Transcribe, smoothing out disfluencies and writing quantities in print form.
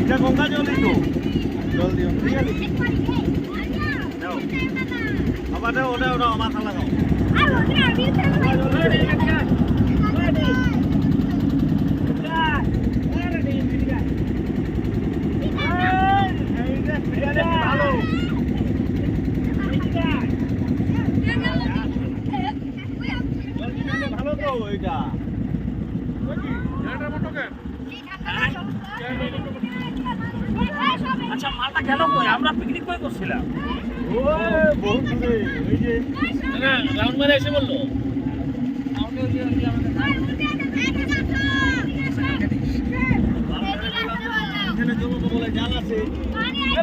এটা গঙ্গা জল দিত জল দিও ঠিক আছে দাও আবার দাও ওটা ওটা মাথা লাগাও ভালো ভালো তো এটা আচ্ছা মালটা গেল কই আমরা পিকনিক কই করছিলাম ও বহুত দূরে ওই যে রাউন্ড মারে এসে বললো এখানে জল বলে জাল আছে